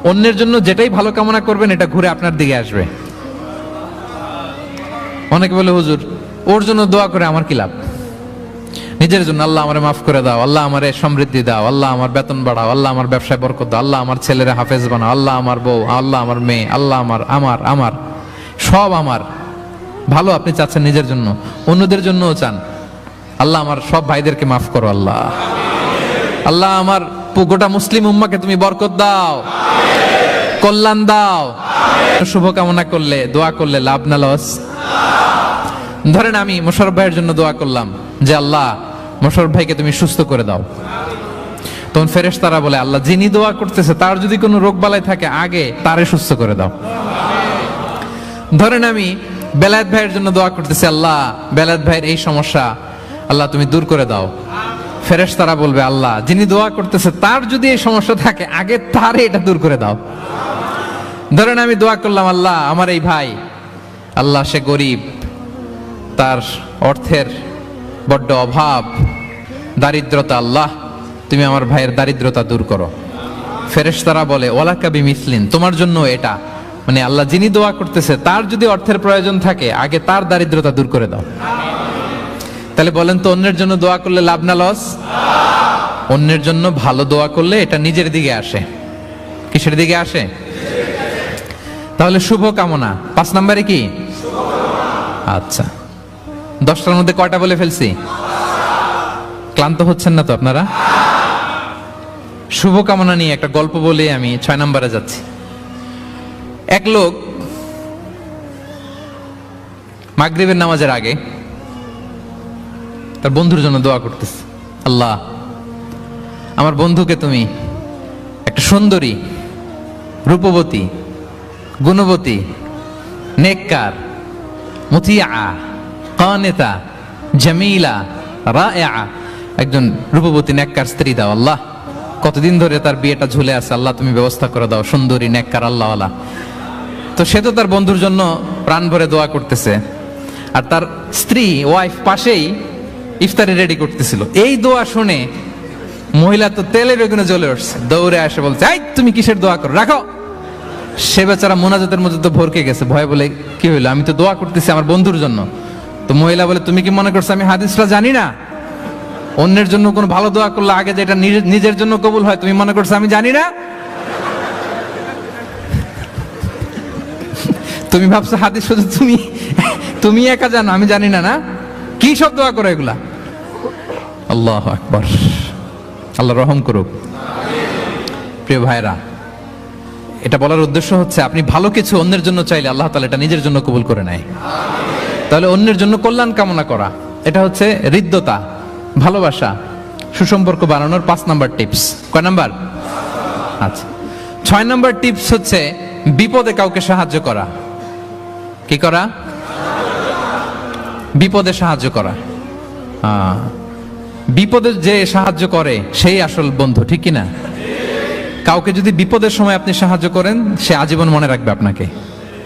অন্যের জন্য যেটাই ভালো কামনা করবেন এটা ঘুরে আপনার দিকে আসবে। অনেকে বলে হুজুর ওর জন্য দোয়া করে আমার কি লাভ? নিজের জন্য আল্লাহ আমারে মাফ করে দাও, আল্লাহ আমারে সমৃদ্ধি দাও, আল্লাহ আমার বেতন বাড়াও, আল্লাহ আমার ব্যবসায় বরকত দাও, আল্লাহ আমার ছেলেরা হাফেজ বানাও, আল্লাহ আমার বউ, আল্লাহ আমার মেয়ে, আল্লাহ আমার আমার আমার সব আমার ভালো আপনি চাচ্ছেন নিজের জন্য, অন্যদের জন্যও চান, আল্লাহ আমার সব ভাইদেরকে মাফ করো, আল্লাহ আল্লাহ আমার গোটা মুসলিম উম্মাকে তুমি বরকত দাও, কল্যাণ দাও। শুভকামনা করলে দোয়া করলে লাভ না লস? ধরেন আমি মোশাররফ ভাইয়ের জন্য দোয়া করলাম যে আল্লাহ মোশাররফ ভাইকে তুমি সুস্থ করে দাও, তখন ফেরেশতারা বলে আল্লাহ যিনি দোয়া করতেছে তার যদি কোনো রোগ বালাই থাকে আগে তারে সুস্থ করে দাও। ধরেন আমি বেলায়েত ভাইয়ের জন্য দোয়া করতেছি, আল্লাহ বেলায়েত ভাইয়ের এই সমস্যা আল্লাহ তুমি দূর করে দাও, ফেরেশতারা বলবে আল্লাহ যিনি দোয়া করতেছে তার যদি এই সমস্যা থাকে আগে তারে এটা দূর করে দাও। ধরেন আমি দোয়া করলাম আল্লাহ আমার এই ভাই, আল্লাহ সে গরিব, তার অর্থের বড্ড অভাব, দারিদ্রতা, আল্লাহ তুমি আমার ভাইয়ের দারিদ্রতা দূর করো। ফেরেশতারা বলে ওয়ালাকা বিমিসলিন, তোমার জন্য এটা, মানে আল্লাহ যিনি দোয়া করতেছে তার যদি অর্থের প্রয়োজন থাকে আগে তার দারিদ্রতা দূর করে দাও। তাহলে বলেন তো অন্যের জন্য দোয়া করলে লাভ না লস? অন্যের জন্য ভালো দোয়া করলে এটা নিজের দিকে আসে। কিসের দিকে আসে? তাহলে শুভ কামনা 5 নম্বরে কি? আচ্ছা 10টার মধ্যে কয়টা বলে ফেলছি? ক্লান্ত হচ্ছেন না তো আপনারা? শুভ কামনা নিয়ে একটা গল্প বলে আমি 6 নম্বরে যাচ্ছি। এক লোক মাগরিবের নামাজের আগে তার বন্ধুর জন্য দোয়া করতেছে, আল্লাহ আমার বন্ধুকে তুমি একটা সুন্দরী, রূপবতী, গুণবতী, নেককার, মুতিয়া, কানেতা, জামিলা, রায়া, একজন রূপবতী নেককার স্ত্রী দাও আল্লাহ। কতদিন ধরে তার বিয়েটা ঝুলে আছে, আল্লাহ তুমি ব্যবস্থা করে দাও, সুন্দরী, নেককার, আল্লাহওয়ালা। তো সে তো তার বন্ধুর জন্য প্রাণ ভরে দোয়া করতেছে, আর তার স্ত্রী ওয়াইফ পাশেই ইফতারি রেডি করতেছিল। এই দোয়া শুনে মহিলা তো তেলে বেগুনে জ্বলে উঠছে, দৌড়ে আসে বলছে এই তুমি কিসের দোয়া করো, রাখো। সে বেচারা মোনাজাতের মধ্যে তো ভরকে গেছে, ভয় বলে কি হইলো, আমি তো দোয়া করতেছি আমার বন্ধুর জন্য। তো মহিলা বলে তুমি কি মনে করছো আমি হাদিসটা জানি না? অন্যের জন্য কোনো ভালো দোয়া করলে আগে যেটা নিজের জন্য কবুল হয় তুমি মনে করছো আমি জানি না? তুমি ভাবছো হাদিস শুধু তুমি একা জানো, আমি জানি না? না কি সব দোয়া করো এগুলা? আল্লাহু আকবার, আল্লাহ রহম করুক। প্রিয় ভাইরা, এটা বলার উদ্দেশ্য হচ্ছে আপনি ভালো কিছু অন্যের জন্য চাইলে আল্লাহ তাআলা এটা নিজের জন্য কবুল করে নেয়। তাহলে অন্যের জন্য কল্যাণ কামনা করা, এটা হচ্ছে হৃদ্যতা, ভালোবাসা, সুসম্পর্ক বানানোর 5 নাম্বার টিপস। কয় নাম্বার? আচ্ছা 6 নাম্বার টিপস হচ্ছে বিপদে কাউকে সাহায্য করা। কি করা? বিপদে সাহায্য করা। বিপদে যে সাহায্য করে সেই আসল বন্ধু, ঠিক কি না? কাউকে যদি বিপদের সময় আপনি সাহায্য করেন সে আজীবন মনে রাখবে আপনাকে।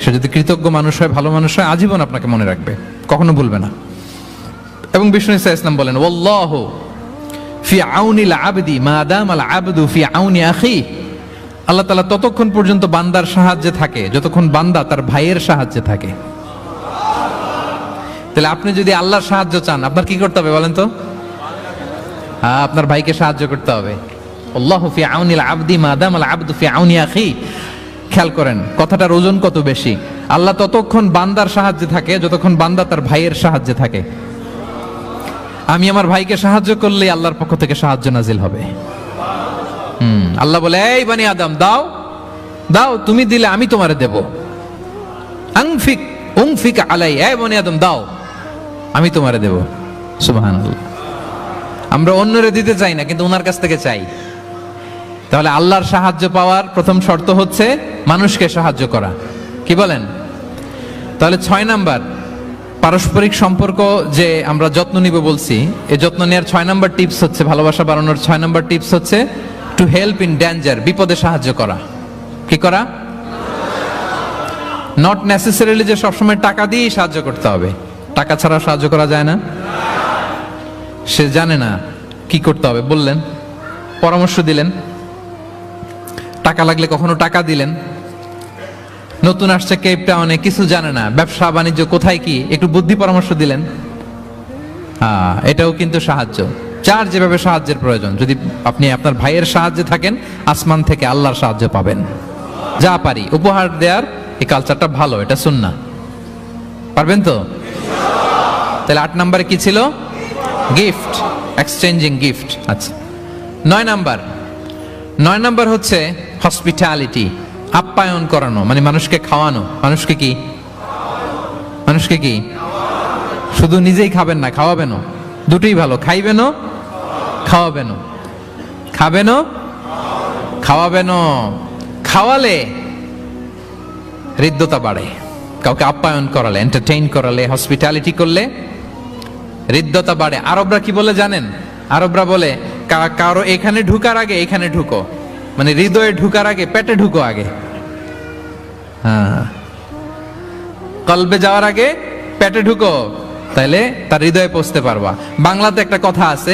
সে যদি কৃতজ্ঞ মানুষ হয়, ভালো মানুষ হয়, আজীবন আপনাকে মনে রাখবে, কখনো ভুলবে না। এবং বিষ্ণু ইসা ইসলাম বলেন ওয়াল্লাহু ফি আউনিল আবদি মা দামাল আবদু ফি আউনি আখি। আল্লাহ তাআলা ততক্ষণ পর্যন্ত বান্দার সাহায্যে থাকে যতক্ষণ বান্দা তার ভাইয়ের সাহায্যে থাকে। তাহলে আপনি যদি আল্লাহর সাহায্য চান আপনার কি করতে হবে বলেন তো? আপনার ভাইকে সাহায্য করতে হবে। আল্লাহু ফি আউনিল আবদি মা দামাল আবদু ফি আউনি আখি। খেয়াল করেন কথাটার ওজন কত বেশি। আল্লাহ ততক্ষণ বান্দার সাহায্যে থাকে যতক্ষণ বান্দা তার ভাইয়ের সাহায্যে থাকে। আমি আমার ভাইকে সাহায্য করলে আল্লাহর পক্ষ থেকে সাহায্য নাজিল হবে। আল্লাহ বলে, এই বানি আদম দাও দাও, তুমি দিলে আমি তোমারে দেব। আনফিক উনফিক আলাই, এই বানি আদম দাও আমি তোমারে দেব। সুবহানাল্লাহ। আমরা অন্যরে দিতে চাই না কিন্তু ওনার কাছ থেকে চাই। তাহলে আল্লাহর সাহায্য পাওয়ার প্রথম শর্ত হচ্ছে মানুষকে সাহায্য করা। কি বলেন? তাহলে 6 নাম্বার পারস্পরিক সম্পর্ক যে আমরা যত্ন নিব বলছি, এই যত্ন নেওয়ার 6 নাম্বার টিপস হচ্ছে, ভালোবাসা বাড়ানোর 6 নাম্বার টিপস হচ্ছে টু হেল্প ইন ডেঞ্জার, বিপদে সাহায্য করা। কি করা? নট নেসেসারিলি যে সবসময় টাকা দিয়েই সাহায্য করতে হবে, টাকা ছাড়া সাহায্য করা যায় না। সে জানে না কি করতে হবে, বললেন, পরামর্শ দিলেন, টাকা লাগলে কখনো টাকা দিলেন। নতুন আসছে কেপ টাউনে, কিছু জানে না, ব্যবসা বাণিজ্য কোথায় কি, একটু বুদ্ধি পরামর্শ দিলেন। এটাও কিন্তু সাহায্য। যার যেভাবে সাহায্যের প্রয়োজন, যদি আপনি আপনার ভাইয়ের সাহায্যে থাকেন আসমান থেকে আল্লাহর সাহায্য পাবেন। যা পারি উপহার দেওয়ার এই কালচারটা ভালো, এটা সুন্নাহ। পারবেন তো? তাহলে 8 নম্বরে কি ছিল? Gift, exchanging gift. আচ্ছা, 9 নাম্বার হচ্ছে হসপিটালিটি, আপ্যায়ন করানো, মানে মানুষকে খাওয়ানো। মানুষকে কি? মানুষকে কি? শুধু নিজেই খাবেন না, খাওয়াবেনও। দুটোই ভালো, খাইবেনও খাওয়াবেনও। খাবেনও খাওয়াবেনও। খাওয়ালে হৃদ্যতা বাড়ে। কাউকে আপ্যায়ন করালে, এন্টারটেইন করালে, হসপিটালিটি করলে হৃদ্যতা বাড়ে। আরবরা কি বলে জানেন? আরবরা বলে কারো এখানে ঢুকার আগে এখানে ঢুকো, মানে হৃদয়ে ঢুকার আগে পেটে ঢুকো আগে। কলবে যাওয়ার আগে পেটে ঢুকো, তাইলে তার হৃদয়ে পৌঁছতে পারবা। বাংলাতে একটা কথা আছে,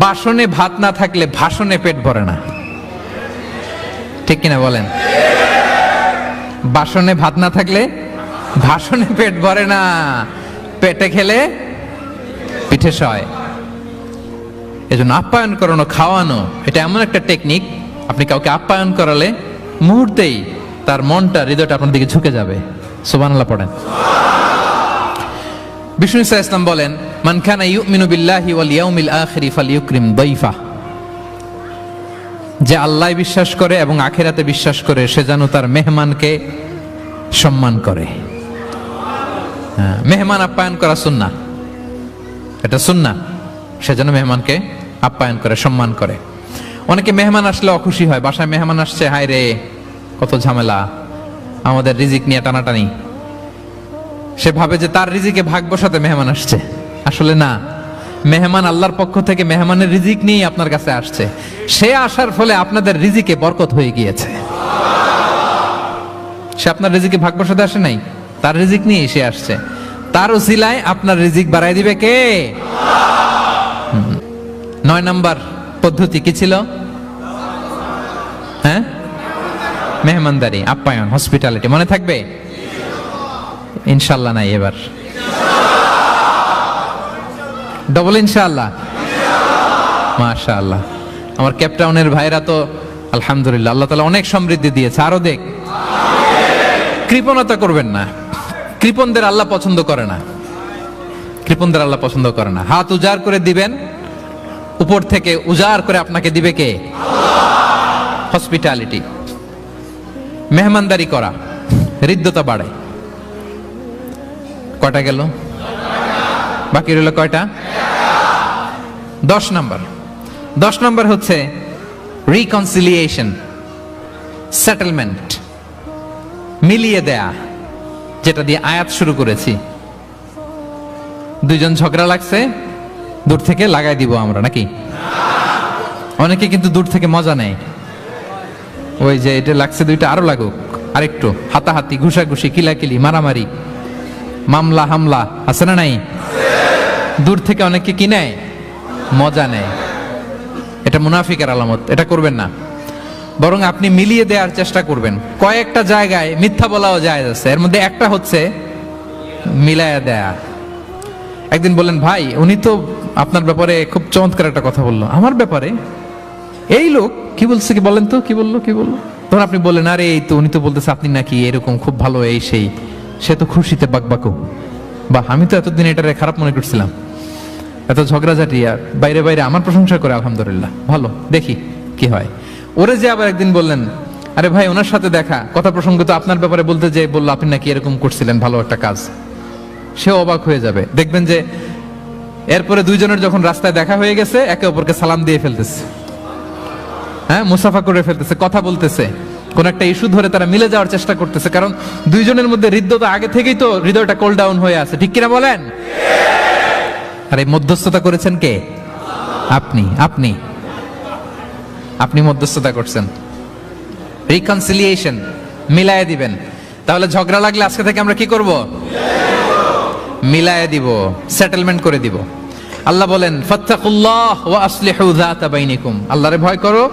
বাসনে ভাত না থাকলে ভাষণে পেট ভরে না। ঠিক কিনা বলেন? বাসনে ভাত না থাকলে ভাষণে পেট ভরে না, পেটে খেলে পিঠে সয়। এজন্য আপ্যায়ন করানো, খাওয়ানো, এটা এমন একটা টেকনিক, আপনি কাউকে আপ্যায়ন করালে মুহূর্তেই তার মনটা, হৃদয়টা আপনার দিকে ঝুঁকে যাবে। সুবহানাল্লাহ পড়েন। বিষ্ণু ইসা ইসলাম বলেন, মান কানা ইউমিনু বিল্লাহি ওয়াল ইয়াউমিল আখিরি ফালইউকরিম দাইফা। যে আল্লাহ বিশ্বাস করে এবং আখিরাতে বিশ্বাস করে সে যেন তার মেহমানকে সম্মান করে। মেহমান আপ্যায়ন করা সুন্নাহ, এটা সুন্নাহ। সে যেন মেহমানকে আপ্যায়ন করে, সম্মান করে। অনেকে মেহমান আসলে অখুশি হয়, বাসায় মেহমান আসছে, হায় রে কত ঝামেলা, আমাদের রিজিক নিয়ে টানাটানি। সে ভাবে যে তার রিজিকে ভাগ বসাতে মেহমান আসছে। আসলে না, মেহমান আল্লাহর পক্ষ থেকে মেহমানের রিজিক নিয়ে আপনার কাছে আসছে। সে আসার ফলে আপনাদের রিজিকে বরকত হয়ে গিয়েছে। সে আপনার রিজিকে ভাগ বসাতে আসে নাই, তার রিজিক নিয়ে সে আসছে। তার উসিলায় আপনার রিজিক বাড়াই দিবে কে? 9 নাম্বার পদ্ধতি কি ছিল? হ্যাঁ, মেহমানদারি, আপ্যায়ন, হসপিটালিটি। মনে থাকবে? ইনশাল্লাহ নাই এবার, ডবল ইনশাআল্লাহ। মাশাআল্লাহ। আমার কেপটাউনের ভাইরা তো আলহামদুলিল্লাহ, আল্লাহ তাআলা অনেক সমৃদ্ধি দিয়েছে, আরো দেখ। কৃপণতা করবেন না, কৃপণদের আল্লাহ পছন্দ করে না। কৃপণদের আল্লাহ পছন্দ করে না। হাত উজাড় করে দিবেন, উপর থেকে উজাড় করে আপনাকে দিবে কে? হসপিটালিটি, মেহমানদারি করা, হৃদ্যতা বাড়ে। কয়টা গেল? বাকি রইল কয়টা? 10 নাম্বার। 10 নাম্বার হচ্ছে রিকনসিলিয়েশন, সেটেলমেন্ট, মিলিয়ে দেয়া, যেটা দিয়ে আয়াত শুরু করেছি। দুইজন ঝগড়া লাগছে, দূর থেকে লাগাই দিব আমরা, নাকি? অনেকে কিন্তু দূর থেকে মজা নেয়, ওই যে এটা লাগছে দুইটা আরো লাগুক, আরেকটু হাতাহাতি, ঘুষাঘুষি, কিলাকিলি, মারামারি, মামলা হামলা, আছে না নাই? দূর থেকে অনেকে কি নেয়? মজা নেয়। এটা মুনাফিকের আলামত, এটা করবেন না। বরং আপনি মিলিয়ে দেওয়ার চেষ্টা করবেন। কয়েকটা জায়গায় মিথ্যা বলাও যায় আছে, এর মধ্যে একটা হচ্ছে মিলায়া দেয়া। একদিন বললেন, ভাই উনি তো আপনার ব্যাপারে খুব চমৎকার একটা কথা বললো। আমার ব্যাপারে? এই লোক কি বলছে, কি বলেন তো, কি বললো? তখন আপনি বললেন, আরে এই তো উনি তো বলতেছে আপনি নাকি এরকম খুব ভালো, এই সেই। সে তো খুশিতে বাকবাকু। বাহ, আমি তো এতদিন এটারে খারাপ মনে করছিলাম। এত ঝগড়াঝাটি আর বাইরে বাইরে আমার প্রশংসা করে, আলহামদুলিল্লাহ ভালো, দেখি কি হয়। ওরে যে আবার একদিন বললেন, আরে ভাই ওনার সাথে দেখা, কথা প্রসঙ্গ তো আপনার ব্যাপারে বলতে যে বললো আপনি নাকি এরকম করছিলেন, ভালো একটা কাজ। সে অবাক হয়ে যাবে, দেখবেন যে এরপরে দুইজনের যখন রাস্তায় দেখা হয়ে গেছে, একে অপরকে সালাম দিয়ে ফেলতেছে, হ্যাঁ মুসাফা করে ফেলতেছে, কথা বলতেছে, কোন একটা ইস্যু ধরে তারা মিলে যাওয়ার চেষ্টা করতেছে। কারণ দুইজনের মধ্যে হৃদয়তা আগে থেকেই তো, হৃদয়টা কোল ডাউন হয়ে আছে, ঠিক কিনা বলেন? আর এই মধ্যস্থতা করেছেন কে? আপনি আপনি আপনি মধ্যস্থতা করছেন। রিকনসিলিয়েশন, মিলায়ে দিবেন। তাহলে ঝগড়া লাগলে আজকে থেকে আমরা কি করব? মিলায়ে দিব, সেটেলমেন্ট করে দিব। আল্লাহ বলেন, ফাত্তাকুল্লাহ ওয়া আসলিহু যাতা বাইনিকুম। আল্লাহরে ভয় করো,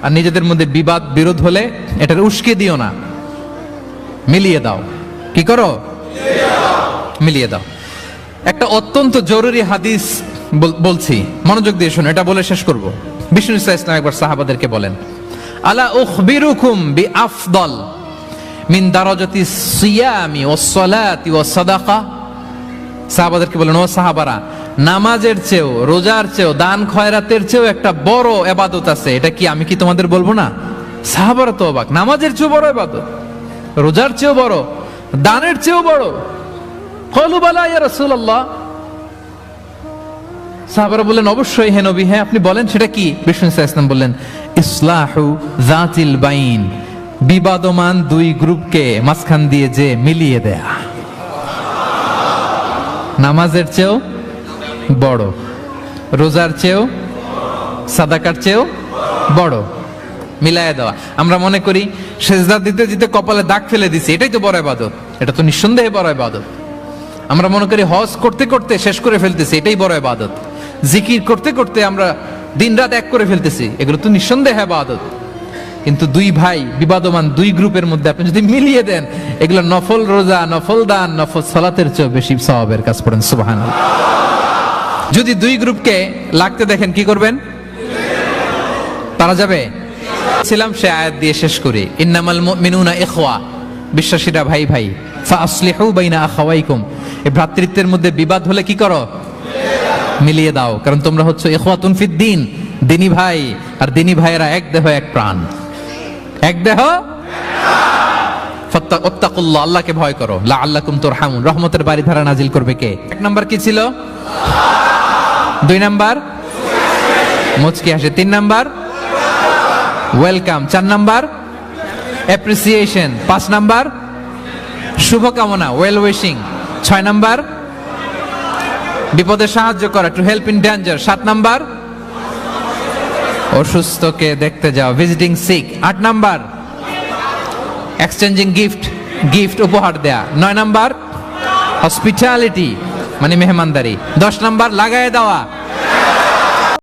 আর নিজেদের মধ্যে বিবাদ বিরোধ হলে এটার উস্কে দিও না, মিলিয়ে দাও। কি করো? মিলিয়ে দাও। একটা অত্যন্ত জরুরি হাদিস বলছি, মনোযোগ দিয়ে শুনো, এটা বলে শেষ করব। বিষ্ণু ইসলাম একবার সাহাবাদেরকে বলেন, আলা উখবিরুকুম বিআফদল মিন দারাজাতি সিয়ামি ওয়াস সালাতি ওয়াস সাদাকা। সাহাবাদেরকে বলেন, ও সাহাবারা, নামাজের চেয়েও, রোজার চেয়েও, দান খয়রাতের চেয়েও একটা বড় ইবাদত আছে, এটা কি আমি কি তোমাদের বলবো না? সাহাবারা তো অবাক, নামাজের চেয়েও বড় ইবাদত, রোজার চেয়েও বড়, দানের চেয়েও বড়। ক্বালু বালা ইয়া রাসূলুল্লাহ। সাহাবারা বললেন, অবশ্যই হে নবী, হ্যাঁ আপনি বলেন সেটা কি? বিষ্ণু ইসলাম বললেন, ইসলাহু যাতিল বাইন, বিবাদমান দুই গ্রুপকে মাঝখান দিয়ে যে মিলিয়ে দেয়া। নামাজের চেয়েও বড়, রোজার চেয়েও, সাদাকার চেয়েও বড়, মিলায়ে দেওয়া। আমরা মনে করি সেজদা দিতে দিতে কপালে দাগ ফেলে দিছি, এটাই তো বড় ইবাদত। এটা তো নিঃসন্দেহে বড় ইবাদত। আমরা মনে করি হজ করতে করতে শেষ করে ফেলতেছি, এটাই বড় ইবাদত। জিকির করতে করতে আমরা দিনরাত এক করে ফেলতেছি, এগুলো তো নিঃসন্দেহে ইবাদত। কিন্তু দুই ভাই, বিবাদমান দুই গ্রুপের মধ্যে আপনি যদি মিলিয়ে দেন, এগুলো নফল রোজা, নফল দান, নফল সালাতের চেয়ে বেশি সওয়াবের কাজ। পড়েন সুবহানাল্লাহ। যদি দুই গ্রুপকে লাগতে দেখেন, কি করবেন? তারা যাবে। ছিলাম সে আয়াত দিয়ে শেষ করি, ইন্নামাল মুমিনুনা ইখওয়া, বিশ্বাসীরা ভাই ভাই, ফাআসলিহু বাইনা আখাওয়াইকুম, এই ভ্রাতৃত্বের মধ্যে বিবাদ হলে কি করো? মিলিয়ে দাও। কারণ তোমরা হচ্ছে ইখওয়াতুন ফিদ্দিন, দিনী ভাই, আর দিনী ভাইয়েরা এক দেহ এক প্রাণ, এক দেহ। ফাত্তাকুল্লাহ, আল্লাহকে ভয় করো, লাআল্লাকুম তুরহামুন, রহমতের বাড়িধারা নাজিল করবে কে? এক নাম্বার কি ছিল? দুই নাম্বার মুচকি হাসে, তিন নাম্বার ওয়েলকাম, চার নাম্বার অ্যাপ্রিসিয়েশন, পাঁচ নাম্বার শুভকামনা, ওয়েল উইশিং, ছয় নাম্বার বিপদে সাহায্য করা, টু হেল্প ইন ডেঞ্জার, সাত নাম্বার অসুস্থকে দেখতে যাও, ভিজিটিং সিক, আট নাম্বার এক্সচেঞ্জিং গিফট, গিফট উপহার দেয়া, নয় নাম্বার হসপিটালিটি মানে মেহমানদারি, 10 নাম্বার লাগায় দেওয়া,